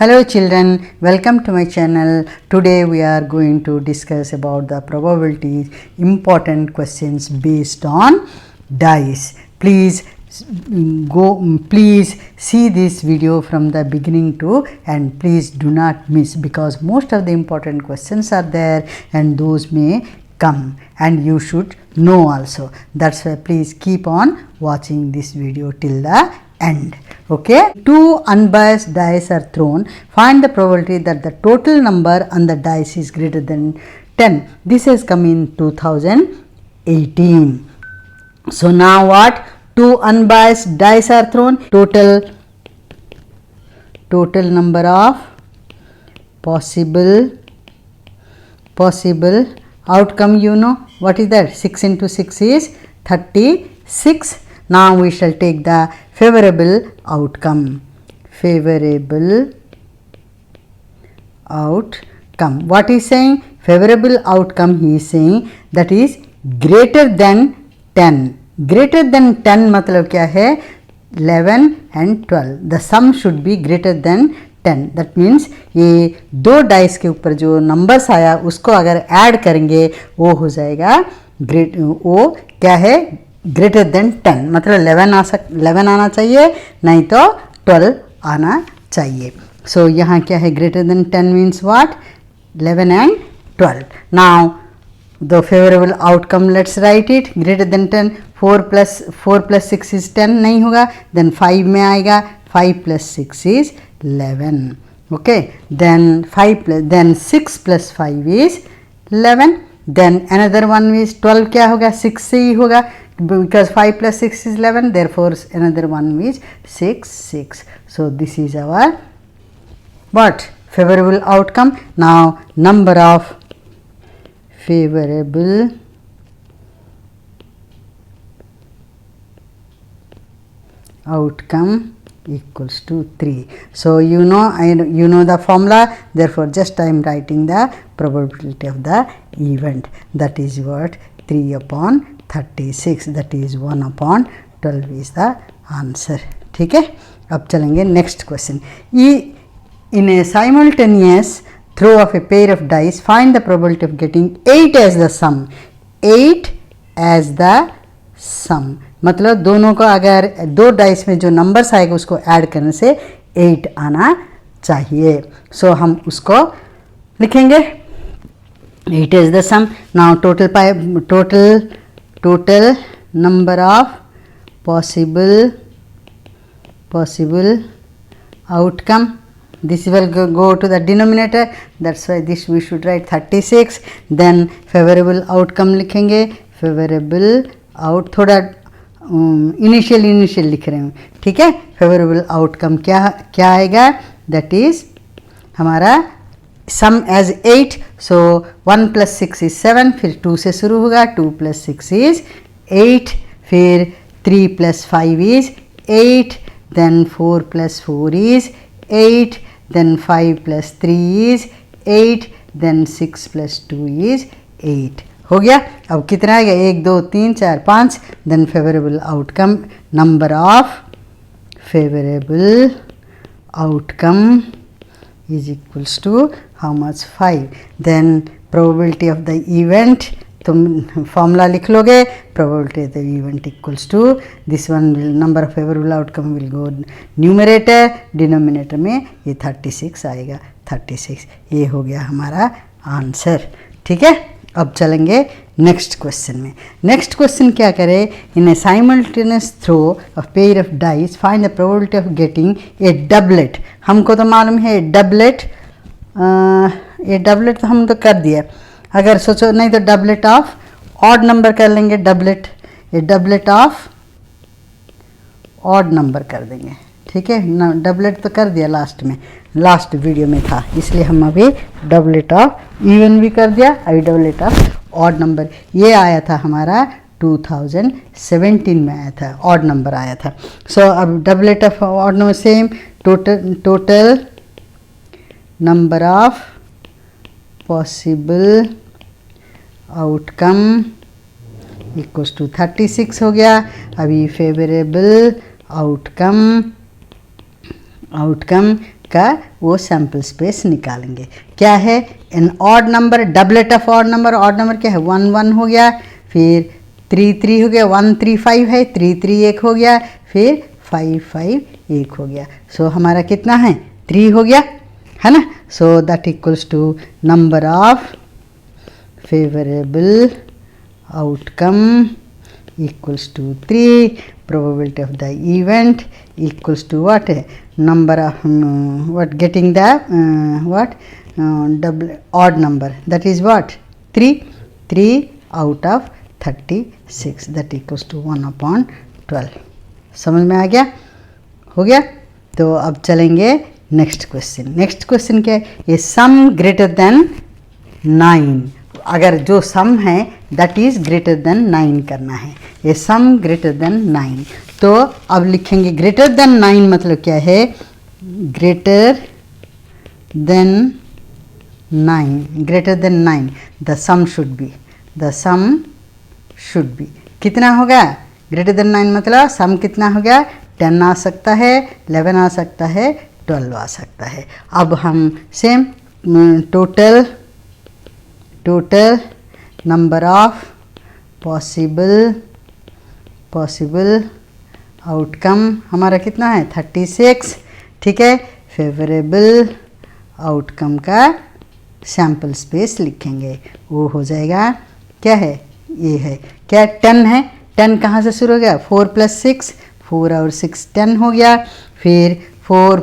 Hello children, welcome to my channel. Today we are going to discuss about the probabilities, important questions based on dice. Please see this video from the beginning to and please do not miss, because most of the important questions are there and those may come and you should know also. That's why please keep on watching this video till the end. Okay, two unbiased dice are thrown. Find the probability that the total number on the dice is greater than 10. This has come in 2018. So now what? Two unbiased dice are thrown. Total number of possible outcome, you know what is that? 6 into 6 is 36. Now we shall take the favorable outcome. Favorable outcome. What is saying? Favorable outcome, he is saying that is greater than 10. Greater than 10 मतलब क्या है? 11 and 12. The sum should be greater than 10. That means ये दो dice के ऊपर जो numbers आया उसको अगर ऐड करेंगे वो हो जाएगा वो क्या है? Greater then 10. मतलब 11 आना चाहिए, नहीं तो 12 आना चाहिए. सो यहाँ क्या है? Greater then 10 means what? 11 and 12. Now the favourable outcome, let's write it. Greater than 10. 4 plus 6 is 10 नहीं होगा, देन 5 में आएगा. 5 plus 6 is 11. Okay, then 6 plus 5 is 11. Then another one is 12. क्या होगा? 6 से ही होगा, because 5 plus 6 is 11, therefore another one is 6. So this is our what? Favorable outcome. Now number of favorable outcome equals to 3. So you know the formula, therefore just I am writing the probability of the event. That is what? 3 upon 36, that is 1 upon 12 is the answer. ठीक है, अब चलेंगे next question. In a simultaneous throw of a pair of dice, find the probability of getting 8 as the sum. 8 as the sum मतलब दोनों को अगर दो dice में जो नंबर्स आएगा उसको ऐड करने से 8 आना चाहिए. सो हम उसको लिखेंगे. 8 is the sum. Now total number of possible outcome. This will go to the denominator. That's why this we should write 36. Then favorable outcome लिखेंगे. Favorable out थोड़ा इनिशियल लिख रहे हैं. ठीक है, फेवरेबल आउटकम क्या आएगा? दैट इज हमारा सम एज 8. So 1 plus 6 is 7. फिर 2 से शुरू होगा. 2 plus 6 is 8. फिर 3 plus 5 is 8. then 4 plus 4 is 8. then 5 plus 3 is 8. then 6 plus 2 is 8. हो गया. अब कितना आएगा? 1 2 3 4 5. Then favourable outcome, number of favourable outcome is equals to how much? 5. Then probability of the event, तुम फॉर्मूला लिख लोगे. Probability of the event equals to this one will, number of favourable outcome will go numerator, denominator में ये 36 आएगा. 36 ये हो गया हमारा आंसर. ठीक है, अब चलेंगे नेक्स्ट क्वेश्चन में. नेक्स्ट क्वेश्चन क्या करे? In a simultaneous throw of pair of dice, find the probability of getting a doublet. हमको तो मालूम है डबलेट, ये डबलेट तो हम तो कर दिया. अगर सोचो नहीं तो डबलेट ऑफ ऑड नंबर कर लेंगे. डबलेट ऑफ ऑड नंबर कर देंगे. ठीक है ना, डबलेट तो कर दिया लास्ट वीडियो में था, इसलिए हम अभी डबलेट ऑफ इवन भी कर दिया. अभी डबलेट ऑफ ऑड नंबर ये आया था हमारा 2017 में आया था, ऑड नंबर आया था. सो अब doublet of odd number same. Total number of possible outcome equals to 36 हो गया. अभी फेवरेबल आउटकम का वो सैम्पल स्पेस निकालेंगे। क्या है, an odd number, doublet of odd number, odd number क्या है 1 1 हो गया, फिर 3 3 हो गया, 1 3 5 है, 3 3 1 हो गया, फिर 5 5 1 हो गया। सो हमारा कितना है 3 हो गया, है ना। So that equals to number of favourable outcome equals to 3, probability of the event equals to what, number of what, getting the what, double odd number, that is what 3 out of 36, that equals to 1/12। समझ में आ गया, हो गया। तो अब चलेंगे next question. Next question क्या है, ये सम ग्रेटर देन 9, अगर जो सम है दैट इज ग्रेटर देन 9 करना है, ये सम ग्रेटर देन 9। तो अब लिखेंगे ग्रेटर देन 9 मतलब क्या है, greater than 9, greater than 9 the sum should be, the sum should be कितना होगा, ग्रेटर देन 9 मतलब सम कितना हो गया, 10 आ सकता है, 11 आ सकता है, 12 आ सकता है। अब हम same total number of possible outcome हमारा कितना है 36, ठीक है। फेवरेबल आउटकम का सैम्पल स्पेस लिखेंगे, वो हो जाएगा क्या है, ये है क्या 10 है, 10 कहाँ से शुरू हो गया 4 + 6, 4 और 6 10 हो गया, फिर 4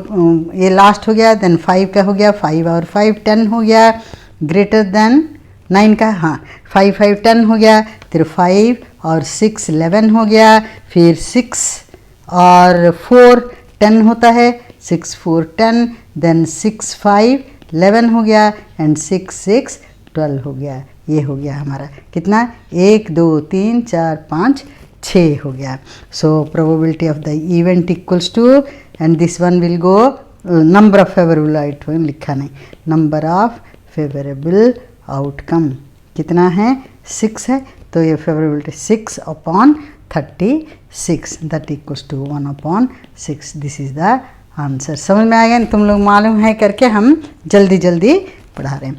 ये लास्ट हो गया, देन 5 का हो गया, 5 और 5 10 हो गया, ग्रेटर देन 9 का, हाँ 5 5 10 हो गया, फिर 5 और 6 11 हो गया, फिर 6 और 4 10 होता है, 6 4 10, देन 6 5 11 हो गया, एंड 6 6 12 हो गया। ये हो गया हमारा कितना 1 2 3 4 5 6 हो गया। So probability of the event equals to, and this one will go number of favourable outcome लिखा नहीं, नंबर ऑफ फेवरेबल आउटकम कितना है 6 है, तो ये favourability 6/36 that equals to 1/6, this is the answer. समझ में आ गया, तुम लोग मालूम है करके हम जल्दी जल्दी पढ़ा रहे हैं।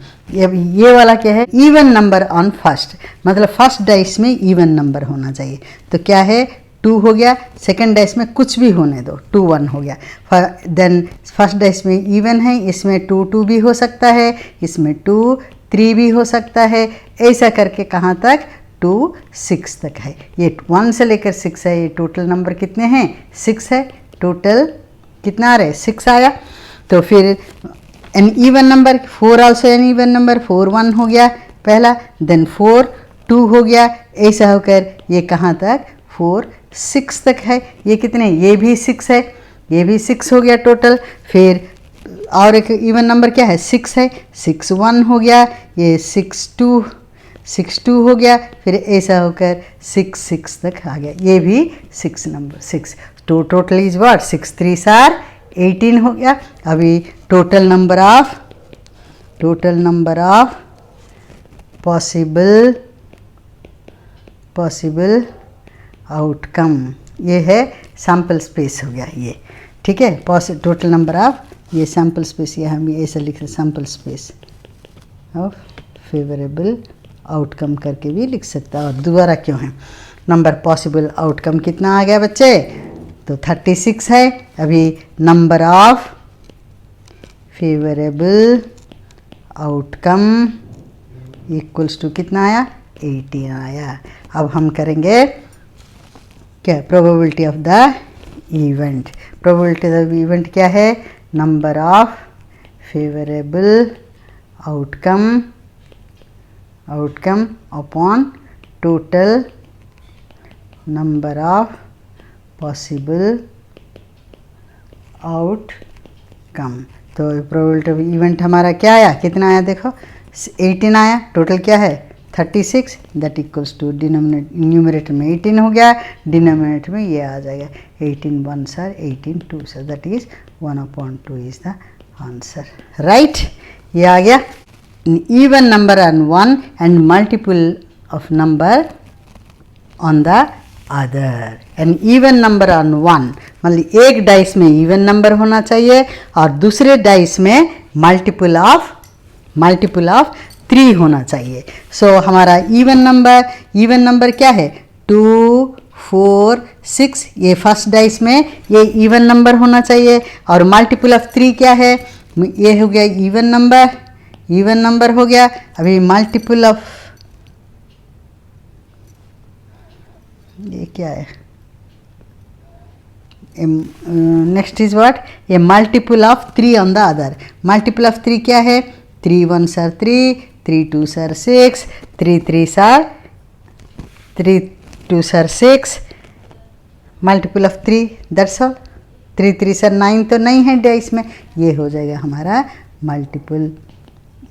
ये वाला क्या है, इवन नंबर ऑन फर्स्ट, मतलब फर्स्ट डाइस में इवन नंबर होना चाहिए। तो क्या है 2 हो गया, सेकंड डाइस में कुछ भी होने दो 2 1 हो गया, देन फर्स्ट डाइस में इवन है, इसमें 2 2 भी हो सकता है, इसमें 2 3 भी हो सकता है, ऐसा करके कहाँ तक 2 6 तक है। ये 1 से लेकर 6 है, ये टोटल नंबर कितने हैं 6 है, टोटल कितना आ रहा है 6 आया। तो फिर an even number 4 also an even number, 4 1 हो गया पहला, देन 4 2 हो गया, ऐसा होकर ये कहाँ तक 4 6 तक है। ये कितने, ये भी 6 है, ये भी 6 हो गया टोटल। फिर और एक इवन नंबर क्या है 6 है, 6 1 हो गया, ये 6 2 हो गया, फिर ऐसा होकर 6 6 तक आ गया, ये भी 6 नंबर 6। तो टोटल इज व्हाट 6 3 आर 18 हो गया। अभी total number of possible outcome, ये है सैम्पल स्पेस हो गया ये, ठीक है। टोटल नंबर ऑफ, ये सैम्पल स्पेस, ये हम ऐसा लिख रहे sample space of favourable outcome करके भी लिख सकता है। और दोबारा क्यों है, नंबर पॉसिबल आउटकम कितना आ गया बच्चे, तो 36 है। अभी number of favourable outcome equals to कितना आया 18 आया। अब हम करेंगे क्या, probability of the event. Probability of event क्या है, number of favourable outcome upon total number of possible outcome. तो प्रोबेबिलिटी ऑफ इवेंट हमारा क्या आया, कितना आया देखो 18 आया, टोटल क्या है 36, दैट इक्वल्स टू न्यूमरेटर में 18 हो गया, डिनोमिनेटर में ये आ जाएगा 18 1 sir 18 2 sir, that is 1/2 is the answer, right. ये आ गया even number on 1 and multiple of number on the other. An even number on 1, मतलब एक डाइस में इवन नंबर होना चाहिए और दूसरे डाइस में मल्टीपल ऑफ 3 होना चाहिए. सो हमारा इवन नंबर क्या है 2, 4, 6. ये फर्स्ट डाइस में ये इवन नंबर होना चाहिए और मल्टीपल ऑफ 3 क्या है, ये हो गया इवन नंबर हो गया. अभी मल्टीपल ऑफ ये क्या है, नेक्स्ट इज व्हाट, ये multiple of 3 on the other. Multiple of 3 क्या है 3 1s are 3, 3 2s are 6, 3 2s are 6. Multiple of 3 that's all. 3 3s are 9 तो नहीं है डाइस में, ये हो जाएगा हमारा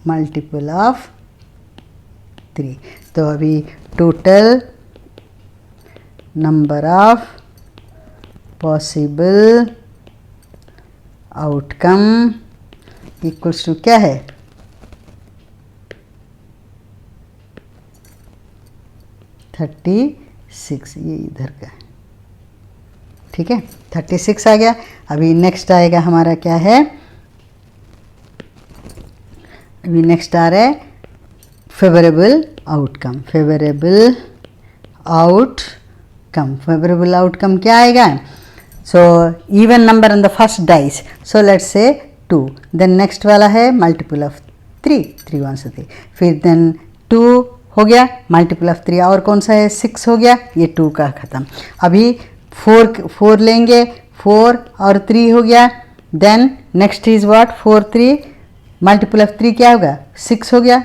मल्टीपल ऑफ 3. तो अभी total number of possible outcome equals to क्या है 36. ये इधर का है, ठीक है 36 आ गया. अभी नेक्स्ट आएगा हमारा क्या है, अभी नेक्स्ट आ रहा है फेवरेबल आउटकम. फेवरेबल आउटकम क्या आएगा, so even number on the first dice, so let's say 2. Then next वाला है मल्टीपल ऑफ 3, 3 1 से 3. फिर देन 2 हो गया मल्टीपल ऑफ 3. और कौन सा है 6 हो गया, ये 2 का ख़त्म. अभी 4 लेंगे, 4 और 3 हो गया. Then next is what 4 3 multiple of 3 क्या होगा 6 हो गया,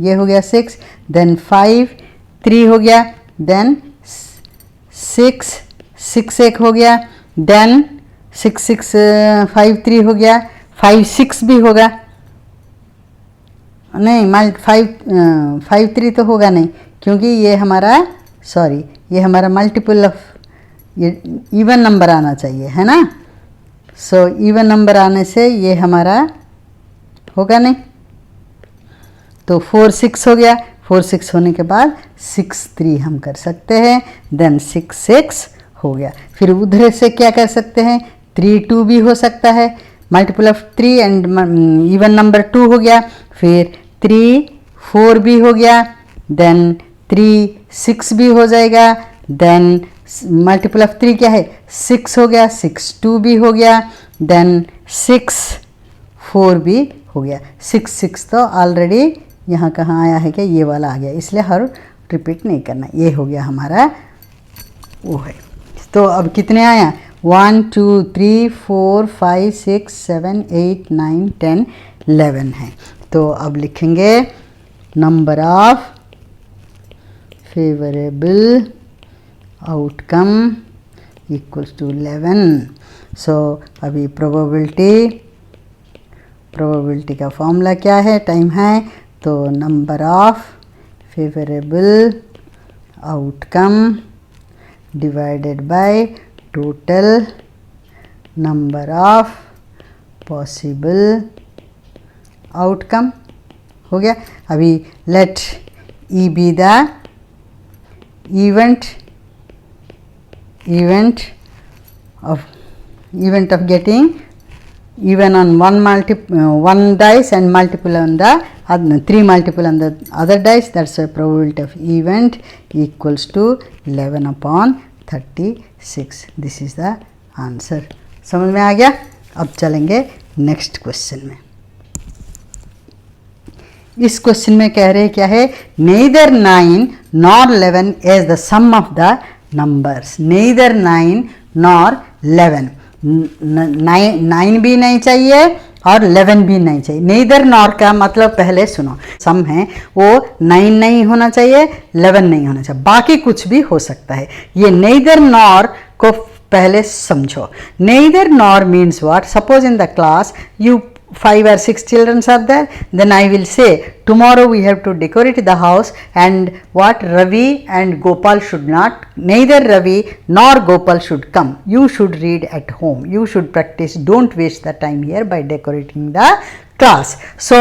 ये हो गया 6. देन 5 3 हो गया. देन 6 एक हो गया. देन 6 6 5 3 हो गया. 5 6 भी होगा नहीं, 5 3 तो होगा नहीं क्योंकि ये हमारा ये हमारा मल्टीपल ऑफ ये इवन नंबर आना चाहिए है ना. सो इवन नंबर आने से ये हमारा होगा नहीं. तो 4 6 हो गया. 4 6 होने के बाद 6 3 हम कर सकते हैं. देन 6 6 हो गया. फिर उधर से क्या कर सकते हैं 3 2 भी हो सकता है. Multiple of 3 and even number 2 हो गया. फिर 3 4 भी हो गया. देन 3 6 भी हो जाएगा. देन मल्टीपल ऑफ 3 क्या है 6 हो गया. 6 2 भी हो गया. देन 6 4 भी हो गया. 6 6 तो ऑलरेडी यहाँ कहाँ आया है क्या, ये वाला आ गया, इसलिए हर रिपीट नहीं करना. ये हो गया हमारा वो है. तो अब कितने आया 1 2 3 4 5 6 7 8 9 10 11 है. तो अब लिखेंगे number of favourable outcome equals to 11. So अभी प्रोबेबिलिटी का फॉर्मूला क्या है, टाइम है तो number of favourable outcome divided by total number of possible outcome हो गया. अभी let E be the event of getting even on one dice and multiple on the 3 multiple on the other dice. That's a probability of event equals to 11 upon 36. This is the answer. समझ में आ गया. अब चलेंगे next question में. इस question में कह रहे क्या है, neither 9 nor 11 is the sum of the numbers. neither 9 nor 11, 9 भी नहीं चाहिए और 11 भी नहीं चाहिए. neither nor का मतलब पहले सुनो, सम है वो 9 नहीं होना चाहिए 11 नहीं होना चाहिए, बाकी कुछ भी हो सकता है. ये neither nor को पहले समझो. neither nor means what, suppose in the class you 5 or 6 children are there, then I will say tomorrow we have to decorate the house and what Ravi and Gopal should not, neither Ravi nor Gopal should come. You should read at home, you should practice, don't waste the time here by decorating the class. So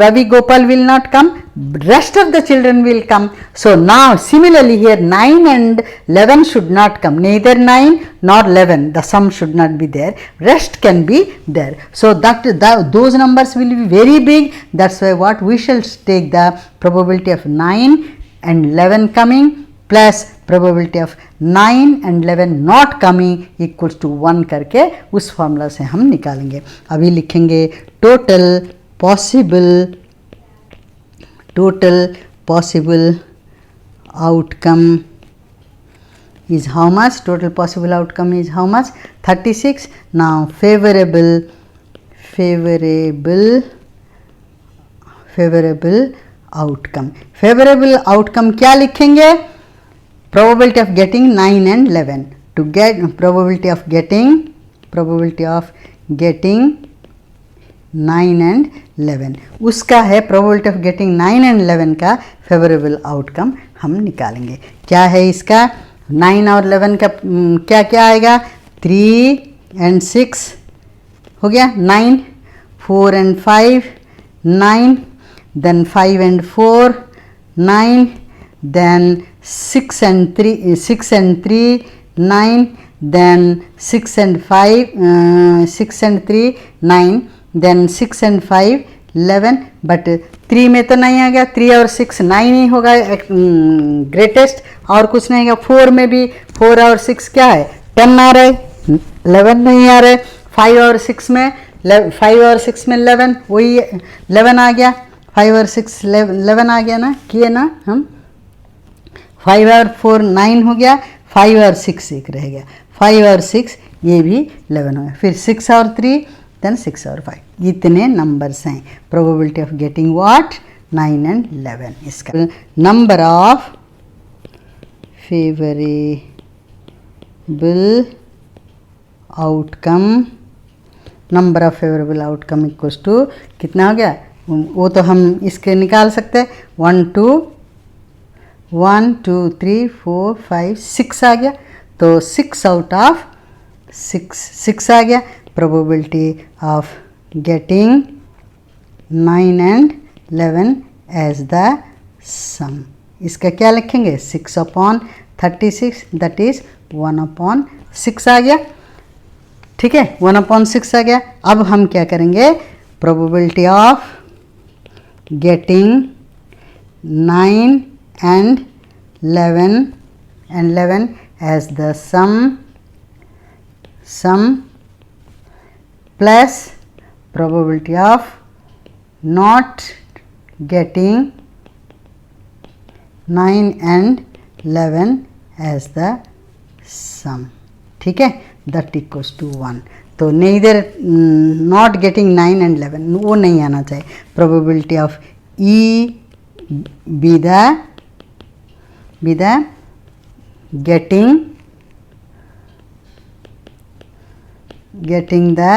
Ravi Gopal will not come, rest of the children will come. So now similarly here 9 and 11 should not come, neither 9 nor 11, the sum should not be there, rest can be there. So those numbers will be very big. That's why what we shall take the probability of 9 and 11 coming plus probability of 9 and 11 not coming equals to 1 करके उस formula से हम निकालेंगे. अभी लिखेंगे total possible outcome is how much? Total possible outcome is how much? 36. Now favorable outcome. Favorable outcome क्या लिखेंगे? Probability of getting 9 and 11. To get probability of getting 9 and 11, उसका है probability of getting 9 and 11 का favorable outcome हम निकालेंगे. क्या है इसका? 9 और 11 का क्या क्या आएगा? 3 and 6 हो गया 9, 4 and 5 9, then 5 and 4 9, then 6 and 3 9, then 6 and 5 6 and 3 9, then 6 and 5 11. But 3 में तो नहीं आ गया, 3 और 6 9 ही होगा ग्रेटेस्ट, और कुछ नहीं है. 4 में भी 4 और 6 क्या है? 10 आ रहा है, 11 नहीं आ रहा है. 5 और 6 में 11 वही 11 आ गया. 5 और 6 11 आ गया ना, किए ना हम. 5 और 4 9 हो गया, 5 और 6 एक रह गया. 5 और 6 ये भी 11 हो गया. फिर 6 और 3 देन 6 और 5. इतने नंबर्स हैं. Probability of getting what? 9 and 11. इसका number of favourable outcome equals to कितना हो गया? वो तो हम इसके निकाल सकते हैं. 1 2 3 4 5 6 आ गया. तो 6 आउट ऑफ 6 आ गया. Probability of getting 9 and 11 as the sum. इसका क्या लिखेंगे? 6 अपॉन 36 दैट इज 1 अपॉन 6 आ गया. ठीक है, 1 अपॉन 6 आ गया. अब हम क्या करेंगे? Probability of getting 9 and 11 as the sum plus probability of not getting 9 and 11 as the sum. ठीक है, that equals to 1. तो neither not getting 9 and 11 वो नहीं आना चाहिए. probability of E be the getting the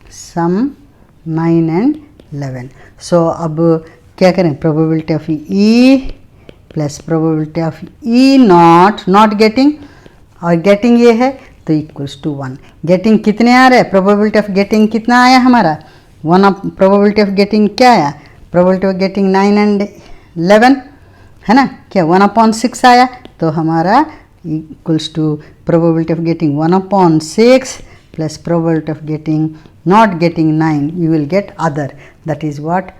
sum 9 and 11. So अब क्या करें? probability of E plus probability of E not getting, और getting ये है तो equals to 1. getting कितने आ रहे हैं? probability of getting कितना आया हमारा? 1. probability of getting क्या आया? probability of getting 9 and 11 है ना, क्या 1 अपॉन 6 आया. तो हमारा equals to probability of getting 1 upon 6 plus probability of getting not getting 9, you will get other, that is what?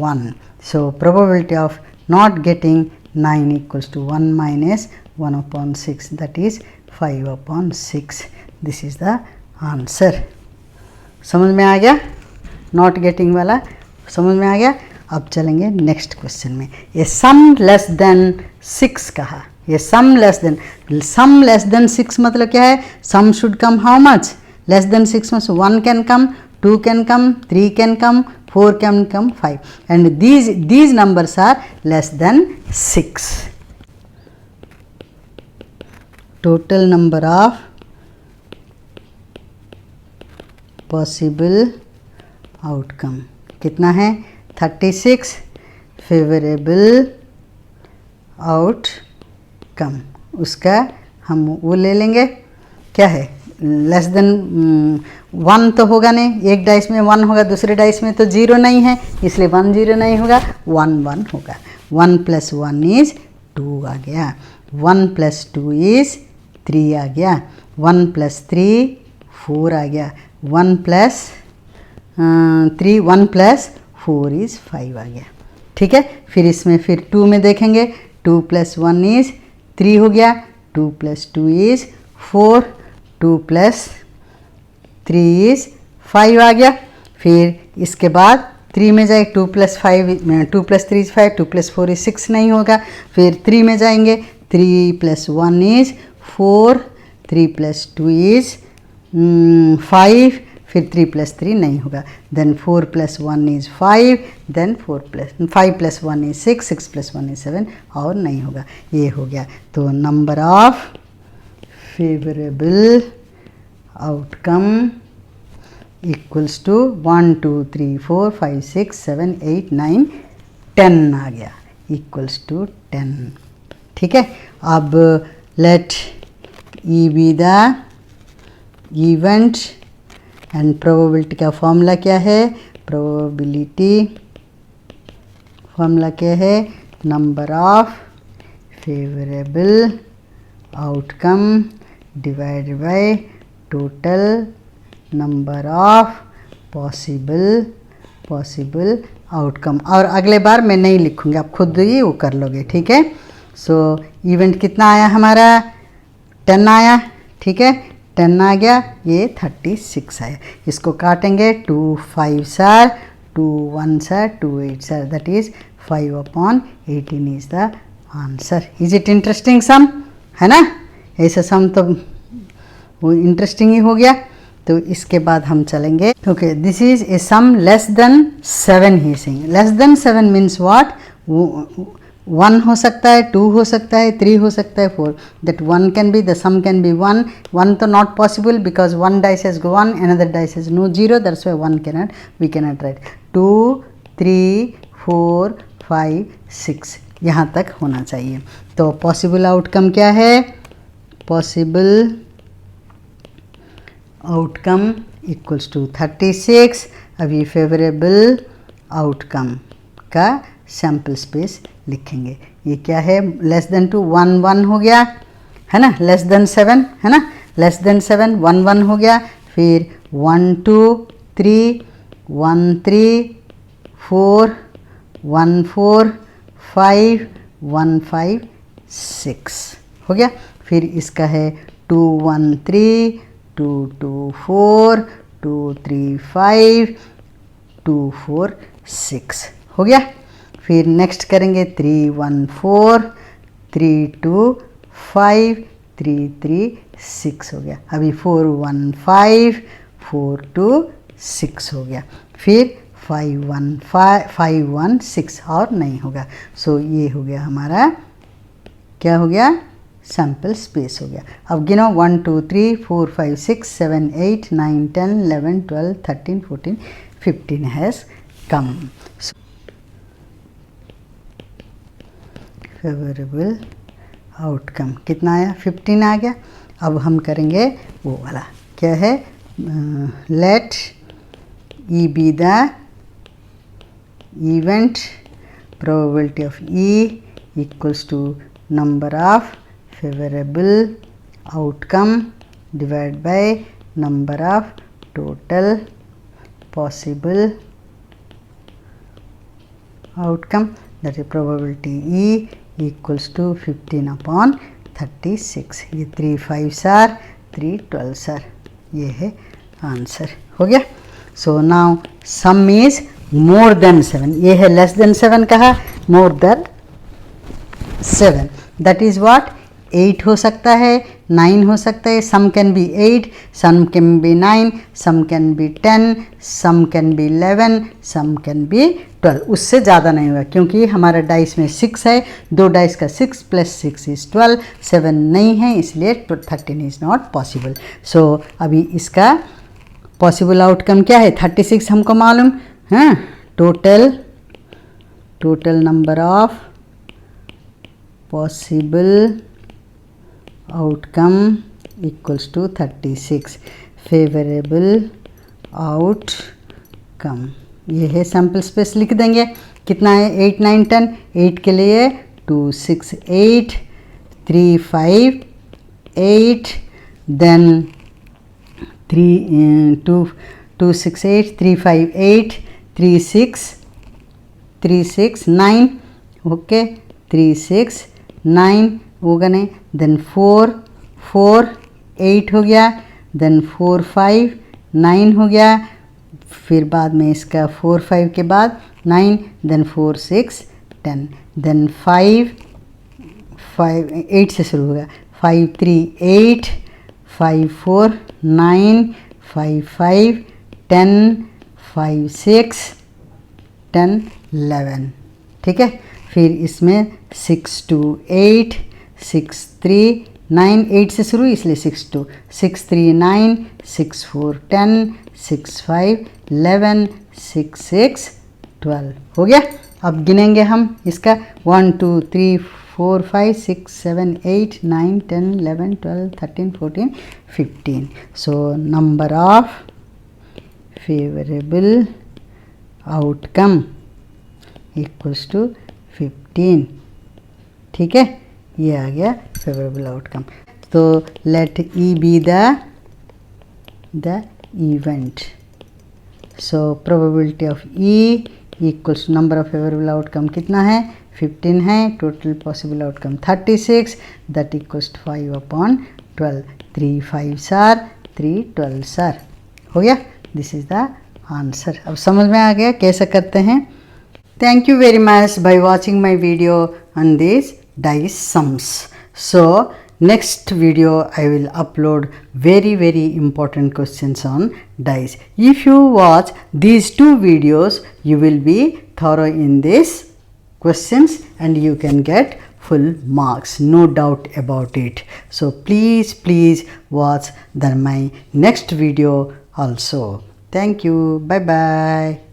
1. So probability of not getting 9 equals to 1 minus 1 upon 6 that is 5 upon 6. This is the answer. समझ में आ गया? Not getting वाला समझ में आ गया. अब चलेंगे next question में. ये सम लेस देन 6 कहा. ये सम लेस देन 6 मतलब क्या है? Sum should come how much? Less than 6 में 1 can come, 2 can come, 3 can come, 4 can come, 5 and these numbers are less than 6. total number of possible outcome कितना है? 36. फेवरेबल आउटकम उसका हम वो ले लेंगे. क्या है? लेस देन 1 तो होगा नहीं, एक डाइस में 1 होगा, दूसरे डाइस में तो 0 नहीं है, इसलिए 1 0 नहीं होगा, 1 1 होगा। 1 + 1 इज 2 आ गया, 1 + 2 इज 3 आ गया, 1 + 3 4 आ गया, 1 + 3 1 + 4 इज 5 आ गया। ठीक है, फिर इसमें फिर 2 में देखेंगे, 2 + 1 इज 3 हो गया, 2 + 2 इज 4, 2 + 3 इज 5 आ गया। फिर इसके बाद 3 में जाए, 2 + 5 2 + 3 इज 5, 2 + 4 इज 6 नहीं होगा। फिर 3 में जाएंगे, 3 + 1 इज 4, 3 + 2 इज 5, फिर 3 + 3 नहीं होगा, then 4 + 1 is 5, then 5 + 1 is 6, 6 + 1 is 7 और नहीं होगा। ये हो गया। तो number of favourable outcome equals to 1 2 3 4 5 6 7 8 9 10 आ गया, इक्वल्स टू 10। ठीक है, अब let E be the event and probability का फॉर्मूला क्या है? प्रोबेबिलिटी फॉर्मूला क्या है? Number of favourable outcome divided by total number of possible outcome. और अगले बार मैं नहीं लिखूँगी, आप खुद ही वो कर लोगे। ठीक है, सो इवेंट कितना आया हमारा? 10 आया। ठीक है, 10 आ गया, ये 36 आया। इसको काटेंगे, 2 5 are, 2 1 are, 2 8 are, that is 5/18 is the answer. Is it interesting sum? है ना, ऐसा सम तो वो इंटरेस्टिंग ही हो गया। तो इसके बाद हम चलेंगे, okay, this is a sum less than 7 ही सिंग। Less than 7 means what? 1 हो सकता है, 2 हो सकता है, 3 हो सकता है, 4, that 1 can be, the sum can be 1 तो not possible because one dice has 1, another dice has no 0, that's why we cannot write। 2 3 4 5 6 यहाँ तक होना चाहिए। तो पॉसिबल आउटकम क्या है? Possible outcome equals to 36। अभी फेवरेबल आउटकम का सैम्पल स्पेस लिखेंगे। ये क्या है? लेस देन 2 1 1 हो गया, है ना, लेस देन 7, है ना, लेस देन 7 1 1 हो गया। फिर 1 2 3 1 3 4 1 4 5 1 5 6 हो गया। फिर इसका है 2 1 3 2 2 4 2 3 5 2 4 6 हो गया। फिर नेक्स्ट करेंगे 3 1 4 3 2 5 3 3 6 हो गया। अभी 4 1 5 4 2 6 हो गया। फिर 5 1 5 1 6 और नहीं होगा। सो ये हो गया हमारा, क्या हो गया? सैम्पल स्पेस हो गया। अब गिनो 1 2 3 4 5 6 7 8 9 10 11 12 13 14 15 हैज़ कम। फेवरेबल आउटकम कितना आया? 15 आ गया। अब हम करेंगे वो वाला, क्या है? Let E be the event probability of E equals to number of favourable outcome divide by number of total possible outcome, that is probability E equals to 15/36। ये 3 5s are 3 12s are, ये है answer. हो गया। So now sum is more than 7। ये है less than 7 कहा, more than 7 that is what? 8 हो सकता है, 9 हो सकता है, sum can be 8, sum can be 9, sum can be 10, sum can be 11, sum can be 12। उससे ज़्यादा नहीं हुआ क्योंकि हमारा डाइस में 6 है, 2 डाइस का 6 + 6 इज़ 12, 7 नहीं है, इसलिए 13 इज़ नॉट पॉसिबल। सो अभी इसका पॉसिबल आउटकम क्या है? 36 हमको मालूम है। Total number of possible outcome equals to 36 favourable outcome. ये है सैम्पल स्पेस लिख देंगे। कितना है 8 9 10, 8 के लिए 2 6 8 3 5 8, देन 2 6 8 3 5 8 3 6 9, ओके 3 6 9 होगा नहीं, देन 4 8 हो गया, देन 4 5 9 हो गया, फिर बाद में इसका 4 5 के बाद 9, देन 4 6 10, देन 5 8 से शुरू होगा, 5 3 8 5 4 9 5 5 10 5 6 10 11, ठीक है। फिर इसमें 6 2 8 6 3 9, 8 से शुरू इसलिए 6 2 6 3 9 6 4 10 6 5 11 6 6 12 हो गया। अब गिनेंगे हम इसका 1 2 3 4 5 6 7 8 9 10 11 12 13 14 15। So number of favourable outcome equals to 15, ठीक है। ये आ गया फेवरेबल आउटकम। तो let E be the event. So probability of E equals number of favourable outcome कितना है 15 है, total possible outcome 36, that equals 5/12, 3 5 are 3 12 are हो गया। This is the answer. अब समझ में आ गया कैसे करते हैं। Thank you very much by watching my video on these dice sums. So next video I will upload very important questions on dice. If you watch these two videos, you will be thorough in these questions and you can get full marks, no doubt about it. So please watch my next video also. Thank you. Bye bye.